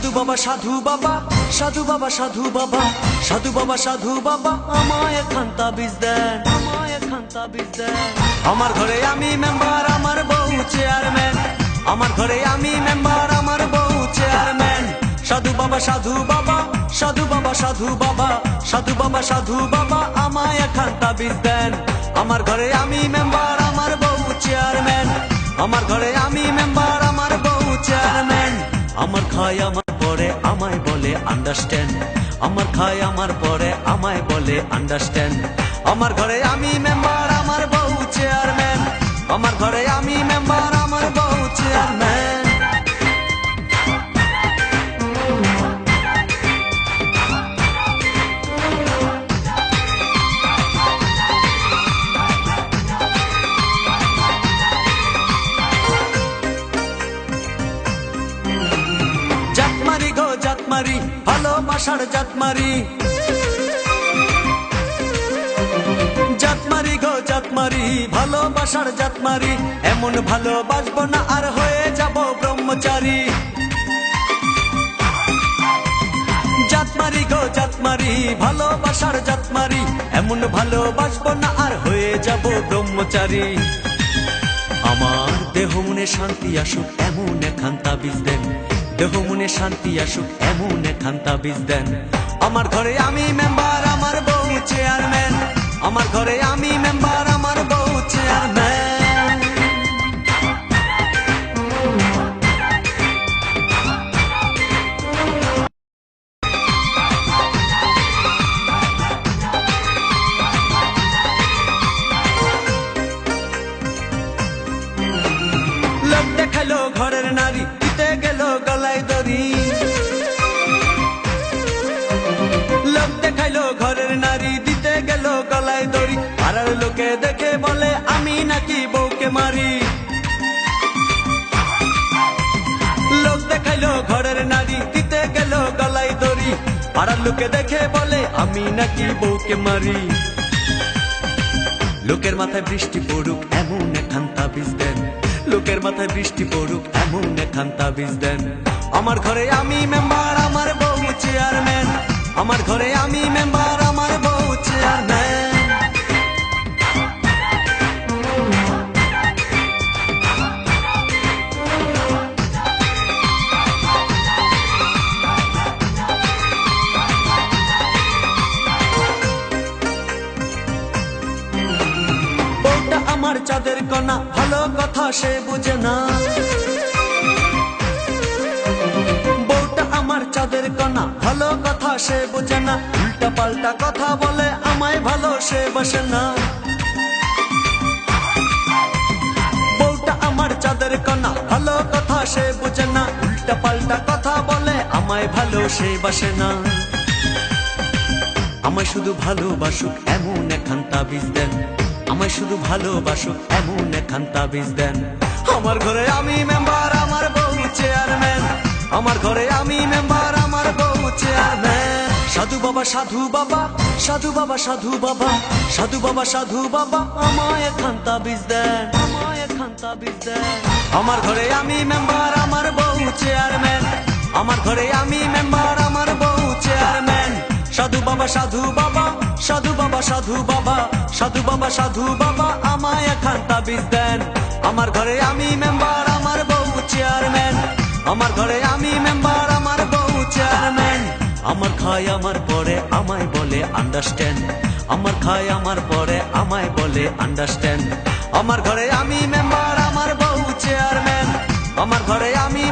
সাধু বাবা সাধু বাবা সাধু বাবা সাধু বাবা সাধু বাবা সাধু বাবা আমায় একখান তাবিজ দেন, আমায় একখান তাবিজ দেন। আমার ঘরে আমি মেম্বার, আমার বউ চেয়ারম্যান। আমার ঘরে আমি মেম্বার, আমার বউ চেয়ারম্যান। সাধু বাবা সাধু বাবা সাধু বাবা সাধু বাবা সাধু বাবা সাধু বাবা আমায় একখান তাবিজ দেন। আমার ঘরে আমি মেম্বার, আমার বউ চেয়ারম্যান। আমার ঘরে আমি মেম্বার, আমার বউ চেয়ারম্যান। আমার খায় আমার পরে আমায় বলে আন্ডারস্ট্যান্ড। আমার খায় আমার পরে আমায় বলে আন্ডারস্ট্যান্ড। আমার ঘরে আমি মেম্বার, আমার বউ চেয়ারম্যান। আমার ঘরে আমি মেম্বার, আমার বউ চেয়ারম্যান। জাতমারি গো জাতমারি, ভালোবাসার জাতমারি। জাতমারি গো জাতমারি, ভালোবাসার জাতমারি। এমন ভালোবাসবো না আর হয়ে যাব ব্রহ্মচারী। জাতমারি গো জাতমারি, ভালোবাসার জাতমারি। এমন ভালোবাসবো না আর হয়ে যাব ব্রহ্মচারী। আমার দেহ মনে শান্তি আসুক এমন একখান তাবিজ দেন। দেহ মনে শান্তি আসুক এমন একখান তাবিজ দেন। আমার ঘরে আমি মেম্বার, আমার বউ চেয়ারম্যান। আমার ঘরে আমি মেম্বার, আমার বউ চেয়ারম্যান। লোক দেখাইলো ঘরের নারী, দিতে গেল গলায় দড়ি। লোক দেখাইলো ঘরের নারী, দিতে গেল গলায় দড়ি। পাড়ার লোকে দেখে বলে আমি নাকি বউকে মারি। লোক দেখাইলো ঘরের নারী, দিতে গেল গলায় দড়ি। পাড়ার লোকে দেখে বলে আমি নাকি বউকে মারি। লোকের মাথায় বৃষ্টি পড়ুক এমন একখান তাবিজ দেন। লোকের মাথায় বৃষ্টি পড়ুক এমন একখান তাবিজ দেন। আমার ঘরে আমি মেম্বার, আমার বউ চেয়ারম্যান। আমার ঘরে আমি মেম্বার, আমার বউ চেয়ারম্যান। বউটা আমার চাঁদের কণা, ভালো কথা সে বুঝে না। বউটা আমার চাঁদের কণা, ভালো কথা সে বুঝে না। উল্টা পাল্টা কথা বলে আমায় ভালো সে বসে না। বউটা আমার চাঁদের কণা, ভালো কথা সে বুঝে না। উল্টা পাল্টা কথা বলে আমায় ভালো সে বসে না। আমায় শুধু ভালোবাসুক এমন একখান তাবিজ দেন। আমায় শুধু ভালোবাসুক এমন একখান তাবিজ দেন। আমার ঘরে আমি মেম্বার, আমার বউ চেয়ারম্যান। আমার ঘরে আমি মেম্বার, আমার বউ চেয়ারম্যান। সাধু বাবা সাধু বাবা সাধু বাবা সাধু বাবা সাধু বাবা সাধু বাবা আমায় একখান তাবিজ দেন, আমায় একখান তাবিজ দেন। আমার ঘরে আমি মেম্বার, আমার বউ চেয়ারম্যান। আমার ঘরে আমি মেম্বার, আমার বউ চেয়ারম্যান। সাধু বাবা সাধু বাবা সাধু বাবা সাধু বাবা সাধু বাবা সাধু বাবা আমায় একখান তাবিজ দেন। আমার ঘরে আমি মেম্বার, আমার বউ চেয়ারম্যান। আমার ঘরে আমি মেম্বার, আমার বউ চেয়ারম্যান। আমার খায় আমার পরে আমায় বলে আন্ডারস্ট্যান্ড। আমার খায় আমার পরে আমায় বলে আন্ডারস্ট্যান্ড। আমার ঘরে আমি মেম্বার, আমার বউ চেয়ারম্যান। আমার ঘরে আমি